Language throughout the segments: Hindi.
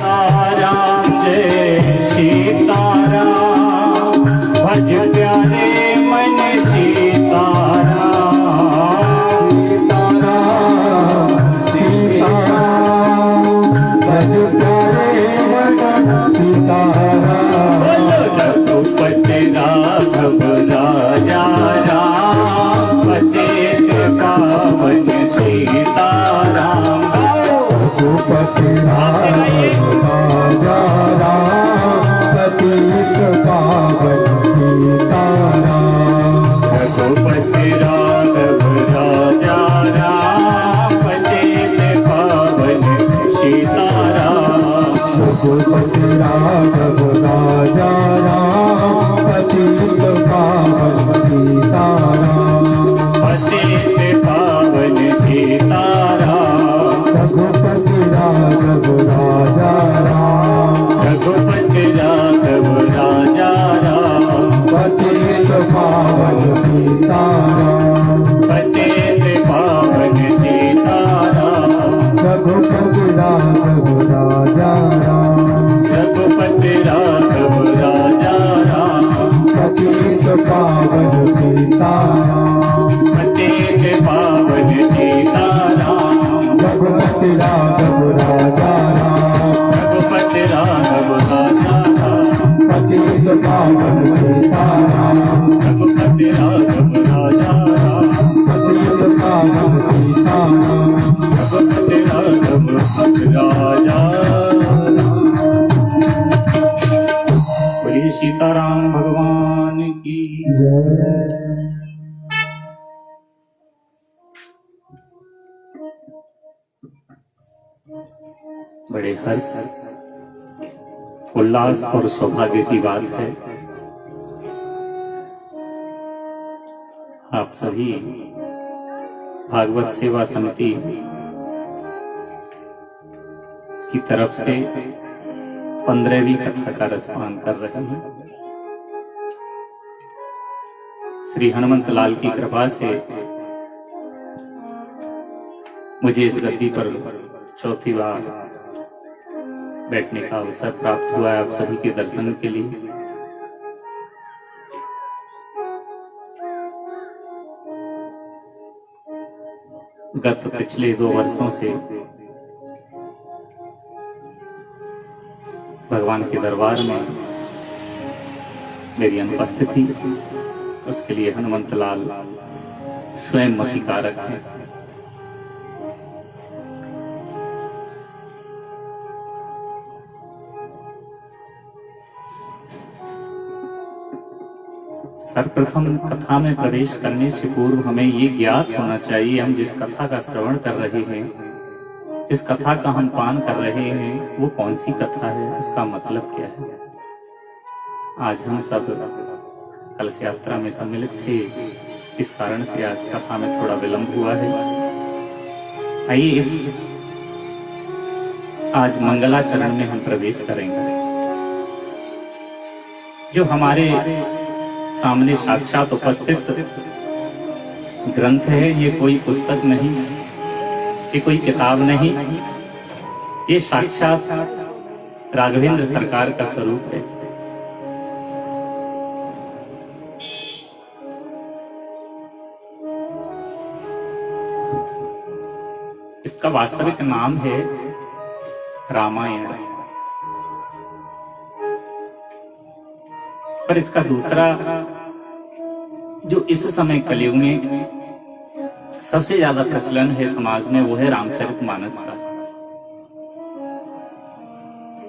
राम जय सीताराम, भज प्यारे मन सीताराम, सीताराम सीताराम, भज प्यारे मन सीताराम। बोलो रघुपति राघव राजा राम, पतित पावन सीताराम। रघुपति राघव राजा राम, पतित पावन सीताराम। रघुपति राघव राजा राम, पतित पावन सीताराम। रघुपति राघव राजा राम, पतित पावन सीताराम। पतित पावन सीताराम। रघुपति राघव राजा राम, रघुपति राघव राजा राम, पतित पावन सीताराम। पतित पावन सीताराम। रघुपति राघव राजा राम, रघुपति राघव राजा राम, पतित पावन सीताराम। पतित पावन सीताराम। रघुपति राघव राजा राम, रघुपति राघव राजा राम, पतित पावन सीताराम। रघुपति राघव राजा राम, पतित पावन सीताराम। रघुपति राघव राजा राम। बोलिए सीताराम भगवान की जय। बड़े हर्ष, उल्लास और सौभाग्य की बात है, आप सभी भागवत सेवा समिति की तरफ से 15वीं कथा का रसपान कर रहे हैं। श्री हनुमंत लाल की कृपा से मुझे इस गद्दी पर चौथी बार बैठने का अवसर प्राप्त हुआ है आप सभी के दर्शन के लिए। गत पिछले 2 वर्षों से भगवान के दरबार में मेरी अनुपस्थिति, उसके लिए हनुमंत लाल स्वयं मति कारक है। सर्वप्रथम कथा में प्रवेश करने से पूर्व हमें ये ज्ञात होना चाहिए, हम जिस कथा का श्रवण कर रहे हैं, जिस कथा का हम पान कर रहे हैं, वो कौन सी कथा है, उसका मतलब क्या है। आज हम सब कलश यात्रा में सम्मिलित थे, इस कारण से आज कथा में थोड़ा विलंब हुआ है। आइए इस आज मंगलाचरण में हम प्रवेश करेंगे। जो हमारे सामने साक्षात उपस्थित ग्रंथ है, ये कोई पुस्तक नहीं, ये कोई किताब नहीं, ये साक्षात राघवेंद्र सरकार का स्वरूप है। इसका वास्तविक नाम है रामायण, पर इसका दूसरा जो इस समय कलयुग में सबसे ज्यादा प्रचलन है समाज में, वो है रामचरितमानस का।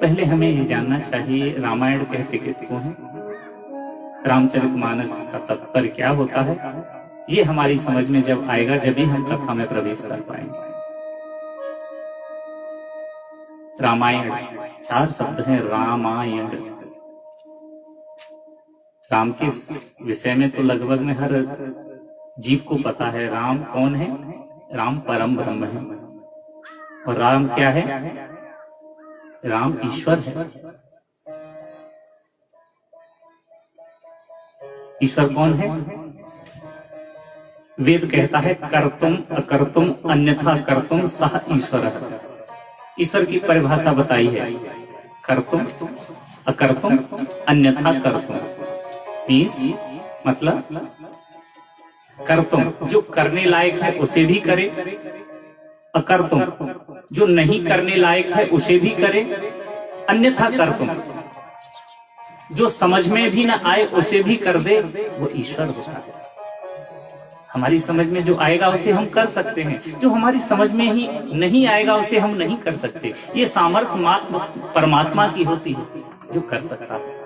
पहले हमें ये जानना चाहिए रामायण कहते किसको हैं, रामचरितमानस का तात्पर्य क्या होता है। ये हमारी समझ में जब आएगा, जब ही हम कथा में प्रवेश कर पाएंगे। रामायण 4 शब्द हैं, रामायण। राम के विषय में तो लगभग में हर जीव को पता है। राम कौन है? राम परम ब्रह्म है। और राम क्या है? राम ईश्वर है। ईश्वर कौन है? वेद कहता है कर्तुम अकर्तुम अन्यथा कर्तुम सह ईश्वर। ईश्वर की परिभाषा बताई है कर्तुम, अकर्तुम, अन्यथा कर्तुम। मीन्स मतलब कर्तुम जो करने लायक है उसे भी करे, अकर्तुम जो नहीं करने लायक है उसे भी करे, अन्यथा कर्तुम जो समझ में भी ना आए उसे भी कर दे, वो ईश्वर होता है। हमारी समझ में जो आएगा उसे हम कर सकते हैं, जो हमारी समझ में ही नहीं आएगा उसे हम नहीं कर सकते। ये सामर्थ्य परमात्मा की होती है जो कर सकता है।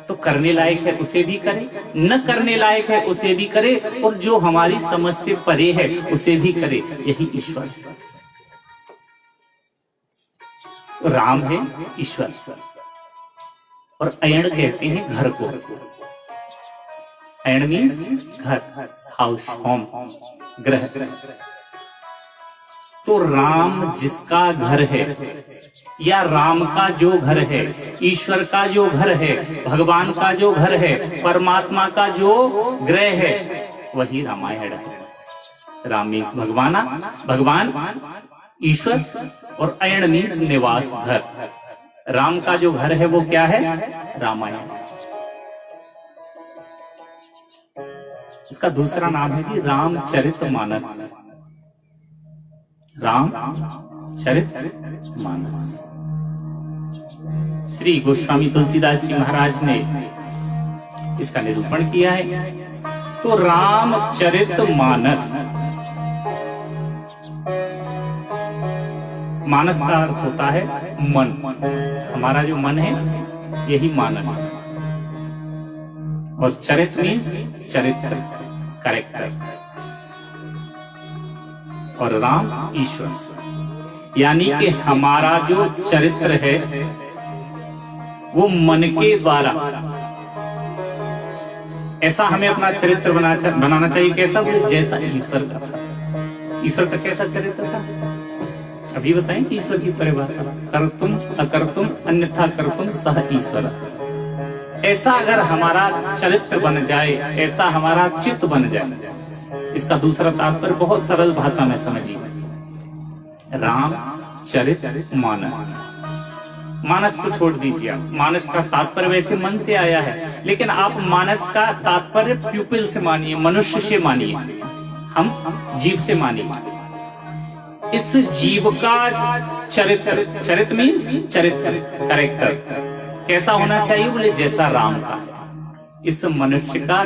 तो करने लायक है उसे भी करे, न करने लायक है उसे भी करे, और जो हमारी समझ से परे है उसे भी करे। यही ईश्वर है। राम है ईश्वर, और अयण कहते हैं घर को। अयण मीन्स घर, हाउस, होम, ग्रह। तो राम जिसका घर है, या राम का जो घर है, ईश्वर का जो घर है, भगवान का जो घर है, परमात्मा का जो ग्रह है, वही रामायण है। राम मीन्स भगवान, ईश्वर, और अयण मीन्स निवास, घर। राम का जो घर है वो क्या है? रामायण। इसका दूसरा नाम है जी रामचरितमानस। रामचरितमानस। श्री गोस्वामी तुलसीदास जी महाराज ने इसका निरूपण किया है। तो रामचरितमानस, मानस का अर्थ होता है मन। हमारा जो मन है यही मानस, और चरित मीन्स चरित्र, कैरेक्टर, और राम ईश्वर। यानी कि हमारा जो चरित्र है वो मन के द्वारा, ऐसा हमें अपना चरित्र बनाना चाहिए। कैसा? जैसा ईश्वर का था। ईश्वर का कैसा चरित्र था अभी बताएं। ईश्वर की परिभाषा, कर्तुम अकर्तुम अन्यथा कर्तुम सह ईश्वर। ऐसा अगर हमारा चरित्र बन जाए, ऐसा हमारा चित्त बन जाए। इसका दूसरा तात्पर्य बहुत सरल भाषा में समझिए। रामचरितमानस, मानस को छोड़ दीजिए आप। मानस का तात्पर्य वैसे मन से आया है, लेकिन आप मानस का तात्पर्य प्यूपिल से मानिए, मनुष्य से मानिए, हम जीव से मानिए। इस जीव का चरित्र, चरित्र मीन्स चरित्र, कैरेक्टर कैसा होना चाहिए? बोले जैसा राम का है। इस मनुष्य का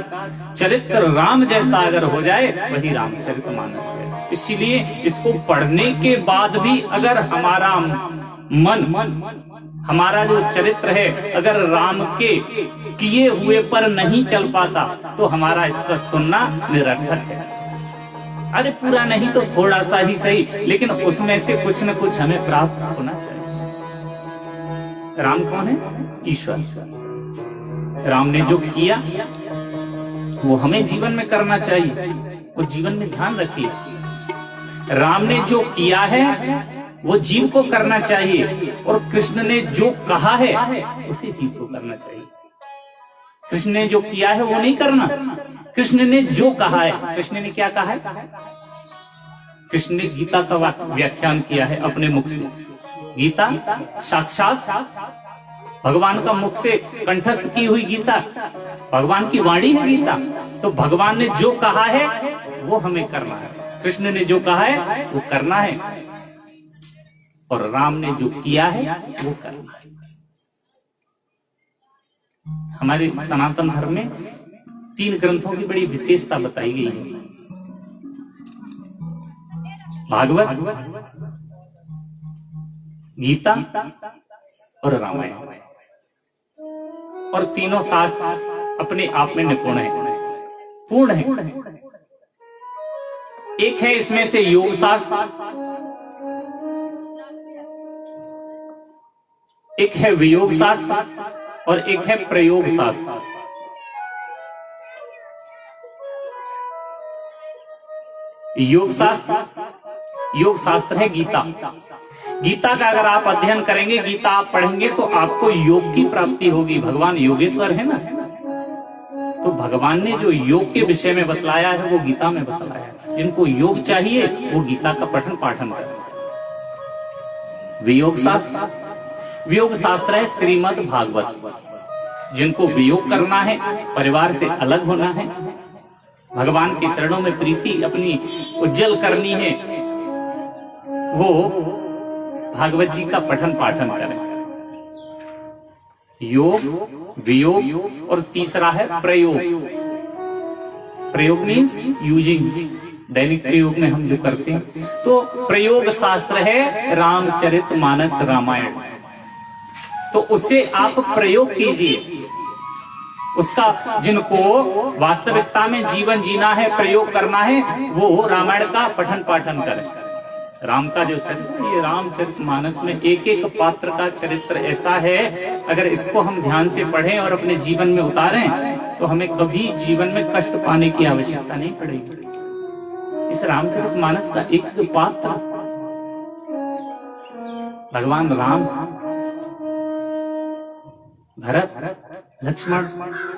चरित्र राम जैसा अगर हो जाए, वही रामचरितमानस है। इसीलिए इसको पढ़ने के बाद भी अगर हमारा मन, हमारा जो चरित्र है, अगर राम के किए हुए पर नहीं चल पाता, तो हमारा इसका सुनना निरर्थक है। अरे पूरा नहीं तो थोड़ा सा ही सही, लेकिन उसमें से कुछ न कुछ हमें प्राप्त होना चाहिए। राम कौन है? ईश्वर। राम ने जो किया वो हमें जीवन में करना चाहिए, वो जीवन में ध्यान रखिए। राम ने जो किया है वो जीव को करना चाहिए, और कृष्ण ने जो कहा है उसे जीव को करना चाहिए। कृष्ण ने जो किया है वो नहीं करना, कृष्ण ने जो कहा है। कृष्ण ने क्या कहा है? कृष्ण ने गीता का व्याख्यान किया है अपने मुख से। गीता साक्षात भगवान का मुख से कंठस्थ की हुई गीता, भगवान की वाणी है गीता। तो भगवान ने जो कहा है वो हमें करना है, कृष्ण ने जो कहा है वो करना है, और राम ने जो किया है वो करना है। हमारे सनातन धर्म में 3 ग्रंथों की बड़ी विशेषता बताई गई है। भागवत, गीता और रामायण। और तीनों शास्त्र अपने आप में निपुण है, पूर्ण है। एक है इसमें से योग शास्त्र, एक है वियोग शास्त्र, और एक है प्रयोग शास्त्र। योग शास्त्र है गीता। गीता का अगर आप अध्ययन करेंगे, गीता आप पढ़ेंगे, तो आपको योग की प्राप्ति होगी। भगवान योगेश्वर है ना, तो भगवान ने जो योग के विषय में बतलाया है वो गीता में बतलाया है। जिनको योग चाहिए वो गीता का पठन पाठन करें। वियोग शास्त्र, वियोग शास्त्र है श्रीमद् भागवत। जिनको वियोग करना है, परिवार से अलग होना है, भगवान के चरणों में प्रीति अपनी उज्जवल करनी है, वो भागवत जी का पठन पाठन करें। योग, वियोग और तीसरा है प्रयोग। प्रयोग मीन्स यूजिंग, दैनिक प्रयोग में हम जो करते हैं। तो प्रयोग शास्त्र है रामचरितमानस रामायण। तो उसे आप प्रयोग कीजिए। उसका जिनको वास्तविकता में जीवन जीना है, प्रयोग करना है, वो रामायण का पठन पाठन करें। राम का जो चरित्र, ये रामचरितमानस में एक एक पात्र का चरित्र ऐसा है, अगर इसको हम ध्यान से पढ़ें और अपने जीवन में उतारें तो हमें कभी जीवन में कष्ट पाने की आवश्यकता नहीं पड़ेगी। इस रामचरितमानस का एक पात्र भगवान राम, भरत, लक्ष्मण,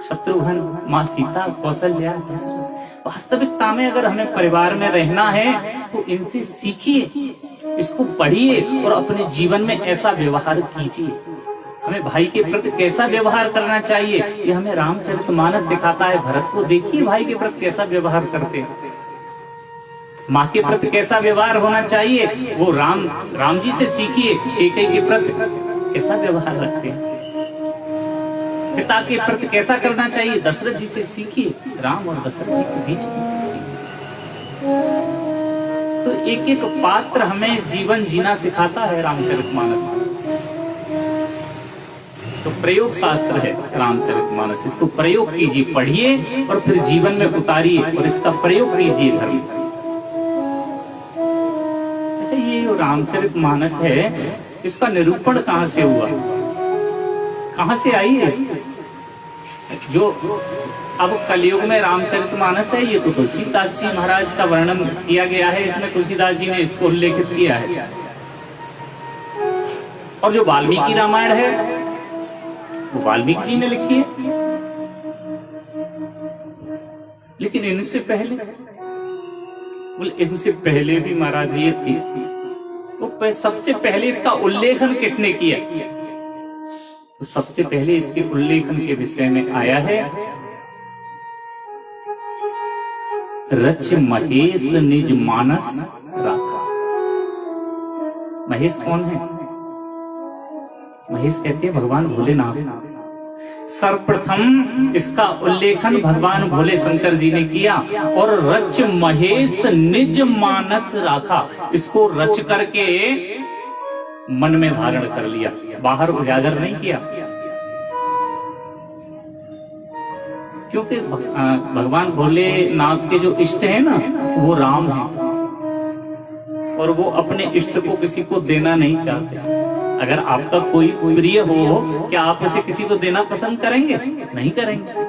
शत्रुघ्न, माँ सीता, कौशल्या, दशरथ। वास्तविकता में अगर हमें परिवार में रहना है तो इनसे सीखिए, इसको पढ़िए और अपने जीवन में ऐसा व्यवहार कीजिए। हमें भाई के प्रति कैसा व्यवहार करना चाहिए, ये हमें रामचरितमानस सिखाता है। भरत को देखिए भाई के प्रति कैसा व्यवहार करते हैं, माँ के प्रति कैसा व्यवहार होना चाहिए, वो राम जी से सीखिए। एक के प्रति कैसा व्यवहार रखते हैं, पिता के प्रति कैसा करना चाहिए, दशरथ जी से सीखिए। राम और दशरथ जी के बीच में सीखिए। तो एक एक पात्र हमें जीवन जीना सिखाता है रामचरितमानस। तो प्रयोग शास्त्र है रामचरितमानस। इसको प्रयोग कीजिए, पढ़िए और फिर जीवन में उतारिए और इसका प्रयोग कीजिए घर में। अच्छा, ये जो रामचरितमानस है, इसका निरूपण कहां से हुआ, कहां से आई है? जो अब कलयुग में रामचरितमानस है, ये तो तुलसीदास जी महाराज का वर्णन किया गया है, इसमें तुलसीदास जी ने इसको उल्लेखित किया है। और जो वाल्मीकि रामायण है वो वाल्मीकि जी ने लिखी है। लेकिन इनसे पहले, बोले इनसे पहले भी महाराज ये थी, वो सबसे पहले इसका उल्लेखन किसने किया? तो सबसे पहले इसके उल्लेखन के विषय में आया है रच महेश निज मानस राखा। महेश कौन है? महेश कहते हैं भगवान भोलेनाथ। सर्वप्रथम इसका उल्लेखन भगवान भोले शंकर जी ने किया और रच महेश निज मानस राखा, इसको रच करके मन में धारण कर लिया, बाहर उजागर नहीं किया। क्योंकि भगवान भोलेनाथ के जो इष्ट है ना, वो राम है और वो अपने इष्ट को किसी को देना नहीं चाहते। अगर आपका कोई प्रिय हो, क्या आप उसे किसी को देना पसंद करेंगे? नहीं करेंगे।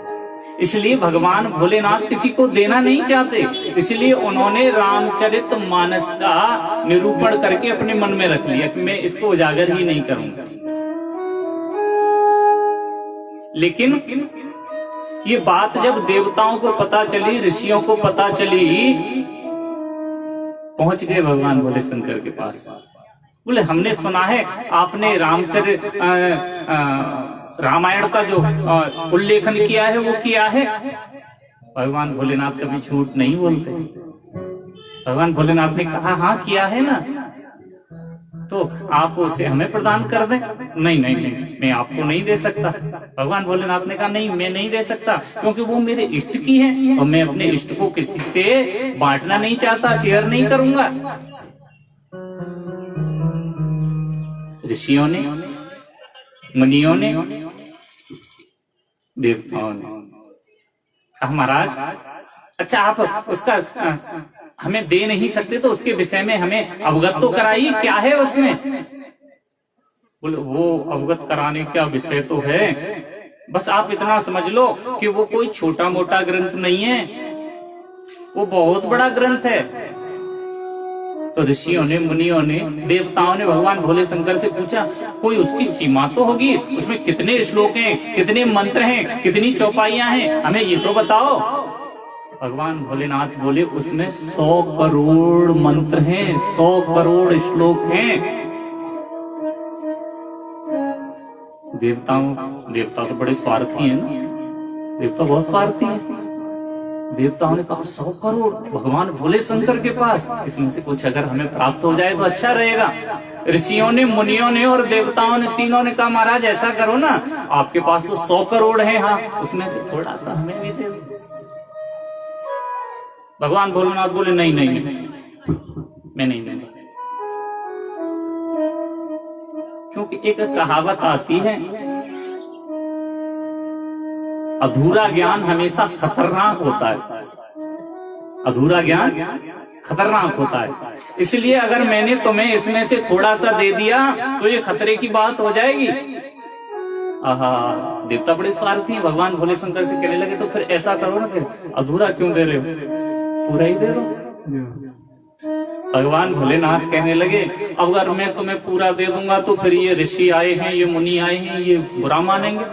इसलिए भगवान भोलेनाथ किसी को देना नहीं चाहते, इसलिए उन्होंने रामचरितमानस का निरूपण करके अपने मन में रख लिया कि मैं इसको उजागर ही नहीं करूंगा। लेकिन ये बात जब देवताओं को पता चली, ऋषियों को पता चली, पहुंच गए भगवान भोले शंकर के पास। बोले हमने सुना है आपने रामायण का जो उल्लेखन किया है वो किया है। भगवान भोलेनाथ कभी झूठ नहीं बोलते। भगवान भोलेनाथ ने कहा हाँ किया है ना, तो आप उसे हमें प्रदान कर दें। नहीं नहीं नहीं, मैं आपको नहीं दे सकता। भगवान भोलेनाथ ने कहा नहीं, मैं नहीं दे सकता, क्योंकि वो मेरे इष्ट की है और मैं अपने इष्ट को किसी से बांटना नहीं चाहता, शेयर नहीं करूंगा। ऋषियों ने, मुनियों ने, देवताओं ने कहा महाराज अच्छा आप उसका हमें दे नहीं सकते तो उसके विषय में हमें अवगत तो कराइए, क्या है उसमें? बोले वो अवगत कराने का विषय तो है, बस आप इतना समझ लो कि वो कोई छोटा मोटा ग्रंथ नहीं है, वो बहुत बड़ा ग्रंथ है। तो ऋषियों ने, मुनियों ने, देवताओं ने भगवान भोले शंकर से पूछा कोई उसकी सीमा तो होगी, उसमें कितने श्लोक हैं, कितने मंत्र हैं, कितनी चौपाइयां हैं, हमें ये तो बताओ। भगवान भोलेनाथ बोले उसमें 100 करोड़ मंत्र हैं, 100 करोड़ श्लोक हैं। देवता तो बड़े स्वार्थी हैं ना, देवता बहुत स्वार्थी हैं। देवताओं ने कहा 100 करोड़ भगवान भोले शंकर के पास, इसमें से कुछ अगर हमें प्राप्त हो जाए तो अच्छा रहेगा। ऋषियों ने, मुनियों ने और देवताओं ने, तीनों ने कहा महाराज ऐसा करो ना, आपके पास तो 100 करोड़ है, हाँ उसमें से थोड़ा सा हमें भी दे दो। भगवान भोलेनाथ बोले नहीं नहीं मैं नहीं दूंगा, क्योंकि एक कहावत आती है, अधूरा ज्ञान हमेशा खतरनाक होता है। अधूरा ज्ञान खतरनाक होता है, इसलिए अगर मैंने तुम्हें इसमें से थोड़ा सा दे दिया तो ये खतरे की बात हो जाएगी। आहा, देवता बड़े स्वार्थी हैं। भगवान भोले शंकर से कहने लगे तो फिर ऐसा करो ना, कि अधूरा क्यों दे रहे हो, पूरा ही दे दो। भगवान भोलेनाथ कहने लगे अगर मैं तुम्हें पूरा दे दूंगा तो फिर ये ऋषि आए हैं, ये मुनि आए हैं, ये बुरा मानेंगे।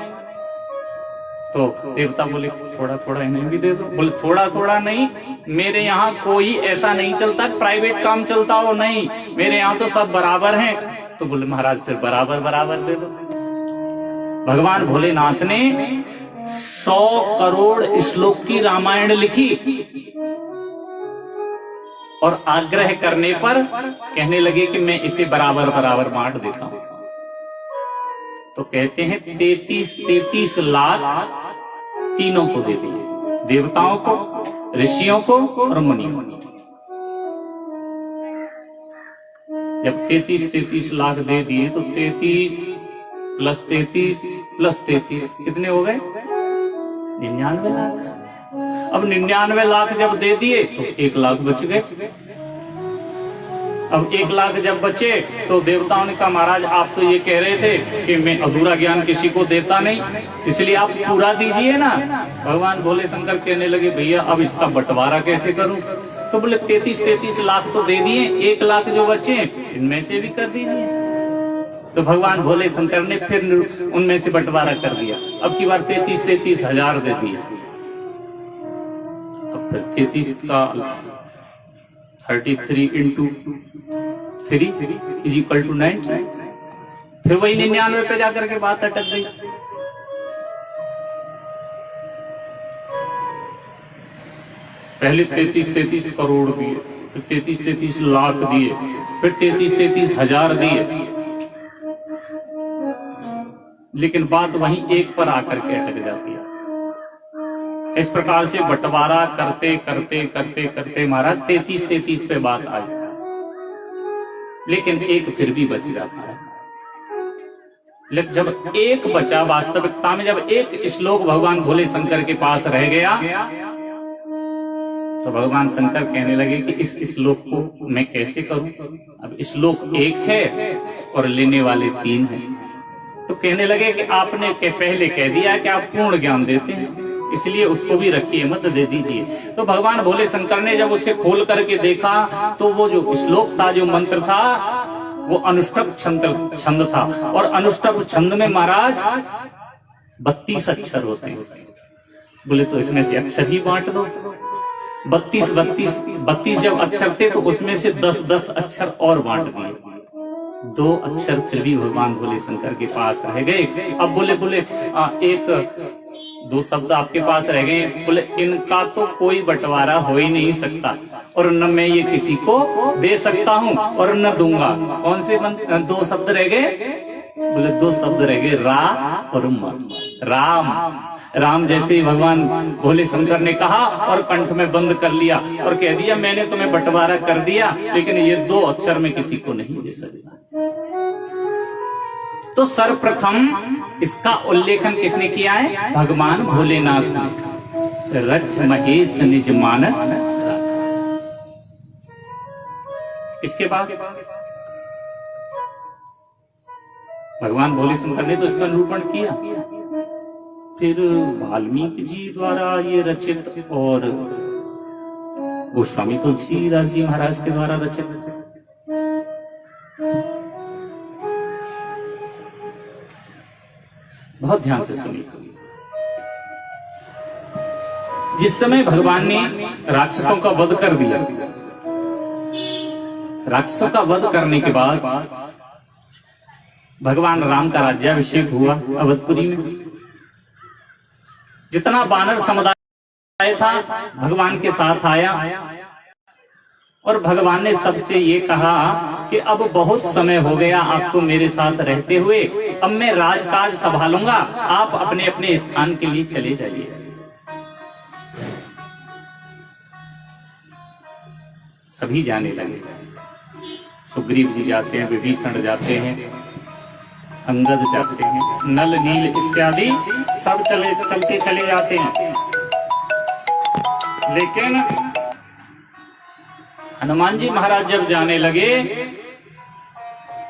तो देवता बोले थोड़ा थोड़ा इन्हें भी दे दो। बोले थोड़ा थोड़ा नहीं, मेरे यहाँ कोई ऐसा नहीं चलता प्राइवेट काम चलता हो, नहीं, मेरे यहाँ तो सब बराबर हैं। तो बोले महाराज फिर बराबर बराबर दे दो। भगवान भोलेनाथ ने 100 करोड़ श्लोक की रामायण लिखी और आग्रह करने पर कहने लगे कि मैं इसे बराबर बराबर बांट देता हूं। तो कहते हैं 33 लाख तीनों को दे दिए, देवताओं को, ऋषियों को और मुनियों को। जब 33 लाख दे दिए तो 33 प्लस 33 कितने हो गए? 99 लाख। अब 99 लाख जब दे दिए तो 1 लाख बच गए। अब 1 लाख जब बचे तो देवताओं ने कहा महाराज आप तो ये कह रहे थे कि मैं अधूरा ज्ञान किसी को देता नहीं, इसलिए आप पूरा दीजिए ना। भगवान भोले शंकर कहने लगे भैया अब इसका बंटवारा कैसे करूं? तो बोले 33 लाख तो दे दिए, 1 लाख जो बचे इनमें से भी कर दीजिए। तो भगवान भोले शंकर ने फिर उनमें से बंटवारा कर दिया। अब की बार 33 हजार दे दिए। अब फिर 33 का 33 into 3 is equal to 9। फिर वही 99 पे जाकर के बात अटक गई। पहले 33 करोड़ दिए, फिर 33 लाख दिए, फिर 33 हजार दिए, लेकिन बात वहीं एक पर आकर के अटक जाती है। इस प्रकार से बंटवारा करते करते करते करते महाराज 33 पे बात आई, लेकिन एक फिर भी बच जाता है। लेकिन जब एक बचा, वास्तविकता में जब एक श्लोक भगवान भोले शंकर के पास रह गया तो भगवान शंकर कहने लगे कि इस श्लोक को मैं कैसे करूं? अब श्लोक एक है और लेने वाले 3 हैं। तो कहने लगे कि आपने पहले कह दिया कि आप पूर्ण ज्ञान देते हैं, इसलिए उसको भी रखिए, मत दे दीजिए। तो भगवान भोले शंकर ने जब उसे खोल करके देखा तो वो जो श्लोक था, जो मंत्र था, वो अनुष्टुप छंद था। और अनुष्टुप छंद में महाराज 32 अक्षर होते हैं। बोले तो इसमें से अक्षर ही बांट दो। 32 जब अक्षर थे तो उसमें से 10 अक्षर और बांट दिए। 2 अक्षर फिर भी भगवान भोले शंकर के पास रह गए। अब बोले 2 शब्द आपके पास रह गए। बोले इनका तो कोई बंटवारा हो ही नहीं सकता और न मैं ये किसी को दे सकता हूं और न दूंगा। कौन से 2 शब्द रह गए? बोले 2 शब्द रह गए, रा और राम। राम जैसे ही भगवान भोले शंकर ने कहा और कंठ में बंद कर लिया और कह दिया मैंने तुम्हें बंटवारा कर दिया, लेकिन ये 2 अक्षर में किसी को नहीं दे सकता। तो सर्वप्रथम इसका उल्लेखन किसने किया है? भगवान भोलेनाथ ने। रच महेश निज मानस। इसके बाद भगवान भोले शंकर ने तो इसका निरूपण किया, फिर वाल्मीकि जी द्वारा ये रचित और गोस्वामी तुलसीदास जी महाराज के द्वारा रचित। बहुत ध्यान से सुनिए। जिस समय भगवान ने राक्षसों का वध कर दिया, राक्षसों का वध करने के बाद भगवान राम का राज्याभिषेक हुआ अवधपुरी में। जितना वानर समुदाय था भगवान के साथ आया और भगवान ने सबसे ये कहा कि अब बहुत समय हो गया आपको मेरे साथ रहते हुए, अब मैं राजकाज संभालूंगा, आप अपने अपने स्थान के लिए चले जाइए। सभी जाने लगे। सुग्रीव जी जाते हैं, विभीषण जाते हैं, अंगद जाते हैं, नल नील इत्यादि सब चलते चले जाते हैं। लेकिन हनुमान जी महाराज जब जाने लगे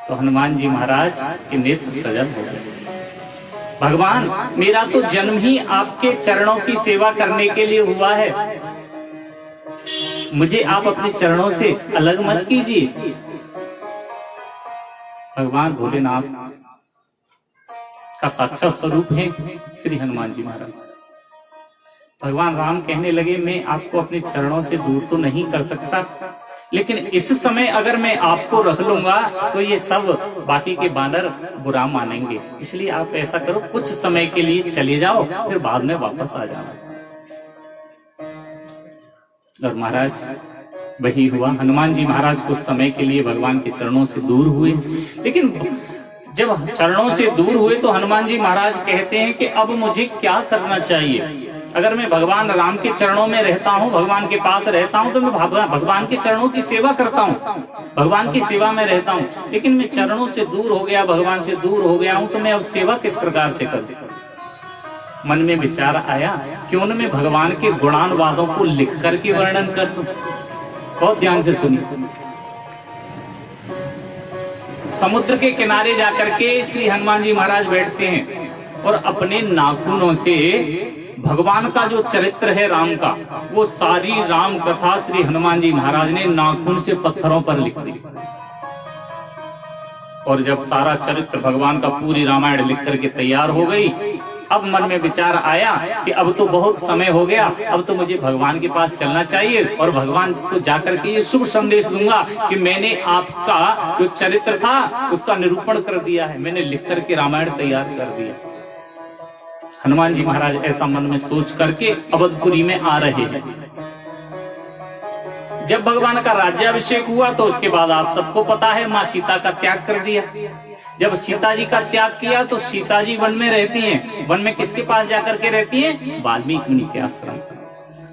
तो हनुमान जी महाराज के नेत्र सजल हो गए। भगवान, मेरा तो जन्म ही आपके चरणों की सेवा करने के लिए हुआ है, मुझे आप अपने चरणों से अलग मत कीजिए। भगवान भोलेनाथ का साक्षात स्वरूप है श्री हनुमान जी महाराज। भगवान राम कहने लगे, मैं आपको अपने चरणों से दूर तो नहीं कर सकता, लेकिन इस समय अगर मैं आपको रख लूंगा तो ये सब बाकी के बानर बुरा मानेंगे, इसलिए आप ऐसा करो, कुछ समय के लिए चले जाओ, फिर बाद में वापस आ जाना। और महाराज वही हुआ। हनुमान जी महाराज कुछ समय के लिए भगवान के चरणों से दूर हुए, लेकिन जब चरणों से दूर हुए तो हनुमान जी महाराज कहते हैं कि अब मुझे क्या करना चाहिए। अगर मैं भगवान राम के चरणों में रहता हूँ, भगवान के पास रहता हूँ, तो मैं भगवान के चरणों की सेवा करता हूँ, भगवान की सेवा में रहता हूँ। लेकिन मैं चरणों से दूर हो गया, भगवान से दूर हो गया हूँ, तो मैं अब सेवा किस प्रकार से करूँ। मन में विचार आया, क्यों न मैं भगवान के गुणानुवादों को लिख करके वर्णन कर दूं। बहुत ध्यान से सुनिए। समुद्र के किनारे जाकर के श्री हनुमान जी महाराज बैठते हैं और अपने नाखूनों से भगवान का जो चरित्र है राम का, वो सारी राम कथा श्री हनुमान जी महाराज ने नाखून से पत्थरों पर लिख दी। और जब सारा चरित्र भगवान का पूरी रामायण लिख करके तैयार हो गई, अब मन में विचार आया कि अब तो बहुत समय हो गया, अब तो मुझे भगवान के पास चलना चाहिए और भगवान को जाकर के ये शुभ संदेश दूंगा कि मैंने आपका जो चरित्र था उसका निरूपण कर दिया है, मैंने लिख करके रामायण तैयार कर दिया। हनुमान जी महाराज ऐसा मन में सोच करके अवधपुरी में आ रहे हैं। जब भगवान का राज्याभिषेक हुआ तो उसके बाद आप सबको पता है माँ सीता का त्याग कर दिया। जब सीता जी का त्याग किया तो सीता जी वन में रहती हैं। वन में किसके पास जाकर के रहती हैं? वाल्मीकि मुनि के आश्रम।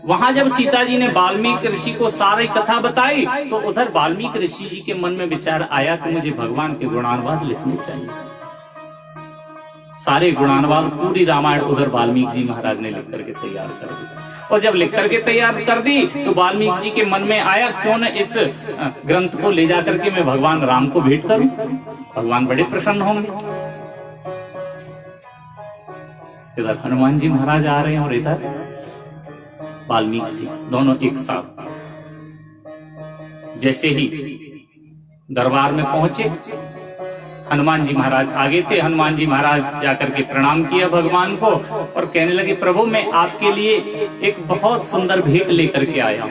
वहां जब सीता जी ने वाल्मीकि ऋषि को सारी कथा बताई तो उधर वाल्मीकि ऋषि जी के मन में विचार आया कि मुझे भगवान के गुणानुवाद लिखने चाहिए। सारे गुणानुवाद पूरी रामायण उधर वाल्मीकि जी महाराज ने लिख करके तैयार कर दी। और जब लिख करके तैयार कर दी तो वाल्मीकि जी के मन में आया, क्यों न इस ग्रंथ को ले जाकर के मैं भगवान राम को भेंट करूं, भगवान बड़े प्रसन्न होंगे। इधर हनुमान जी महाराज आ रहे हैं और इधर वाल्मीकि जी, दोनों एक साथ। जैसे ही दरबार में पहुंचे, हनुमान जी महाराज आगे थे। हनुमान जी महाराज जाकर के प्रणाम किया भगवान को और कहने लगे, प्रभु मैं आपके लिए एक बहुत सुंदर भेंट लेकर के आया हूं।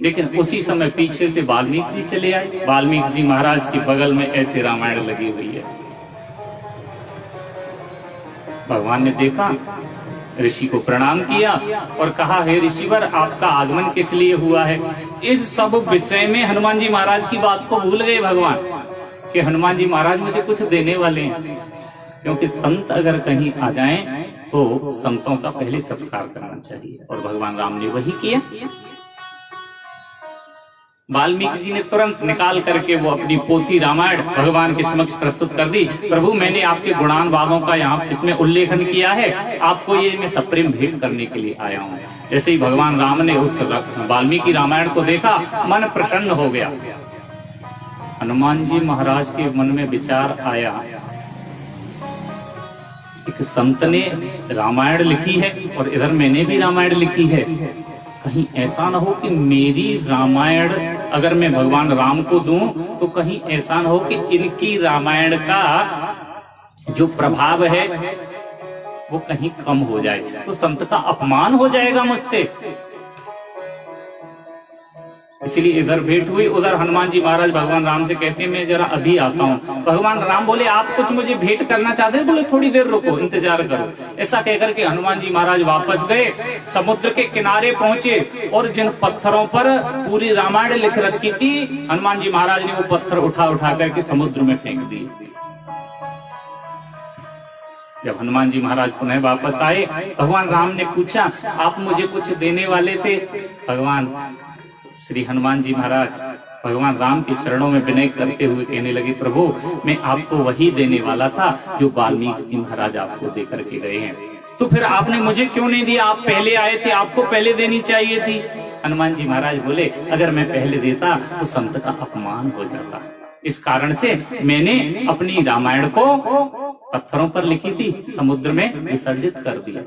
लेकिन उसी समय पीछे से वाल्मीकि जी चले आए। वाल्मीकि जी महाराज के बगल में ऐसे रामायण लगी हुई है। भगवान ने देखा, ऋषि को प्रणाम किया और कहा, हे ऋषिवर आपका आगमन किस लिए हुआ है। इस सब विषय में हनुमान जी महाराज की बात को भूल गए भगवान कि हनुमान जी महाराज मुझे कुछ देने वाले हैं। क्योंकि संत अगर कहीं आ जाएं तो संतों का पहले सत्कार करना चाहिए और भगवान राम ने वही किया। वाल्मीकि जी ने तुरंत निकाल करके वो अपनी पोथी रामायण भगवान के समक्ष प्रस्तुत कर दी। प्रभु मैंने आपके गुणानुवादों का यहाँ इसमें उल्लेखन किया है, आपको ये मैं सप्रेम भेंट करने के लिए आया हूँ। जैसे ही भगवान राम ने उस वाल्मीकि रामायण को देखा, मन प्रसन्न हो गया। हनुमान जी महाराज के मन में विचार आया, एक संत ने रामायण लिखी है और इधर मैंने भी रामायण लिखी है, कहीं ऐसा ना हो कि मेरी रामायण अगर मैं भगवान राम को दूं तो कहीं ऐसा ना हो कि इनकी रामायण का जो प्रभाव है वो कहीं कम हो जाए, तो संत का अपमान हो जाएगा मुझसे। इसलिए इधर भेंट हुई। उधर हनुमान जी महाराज भगवान राम से कहते हैं मैं जरा अभी आता हूँ। भगवान राम बोले आप कुछ मुझे भेंट करना चाहते हैं? बोले थोड़ी देर रुको, इंतजार करो। ऐसा कहकर के हनुमान जी महाराज वापस गए, समुद्र के किनारे पहुंचे और जिन पत्थरों पर पूरी रामायण लिख रखी थी, हनुमान जी महाराज ने वो पत्थर उठा उठा करके समुद्र में फेंक दिए। जब हनुमान जी महाराज पुनः वापस आए, भगवान राम ने पूछा आप मुझे कुछ देने वाले थे? भगवान श्री हनुमान जी महाराज भगवान राम के चरणों में विनय करते हुए कहने लगे प्रभु मैं आपको वही देने वाला था जो वाल्मीकि जी महाराज आपको दे करके गए हैं। तो फिर आपने मुझे क्यों नहीं दिया? आप पहले आए थे, आपको पहले देनी चाहिए थी। हनुमान जी महाराज बोले अगर मैं पहले देता तो संत का अपमान हो जाता, इस कारण से मैंने अपनी रामायण को पत्थरों पर लिखी थी, समुद्र में विसर्जित कर दिया।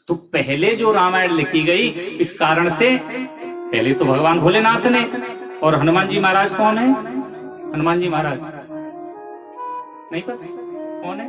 तो पहले जो रामायण लिखी गई, इस कारण से पहले तो भगवान भोलेनाथ ने, और हनुमान जी महाराज कौन है? हनुमान जी महाराज नहीं पता कौन है?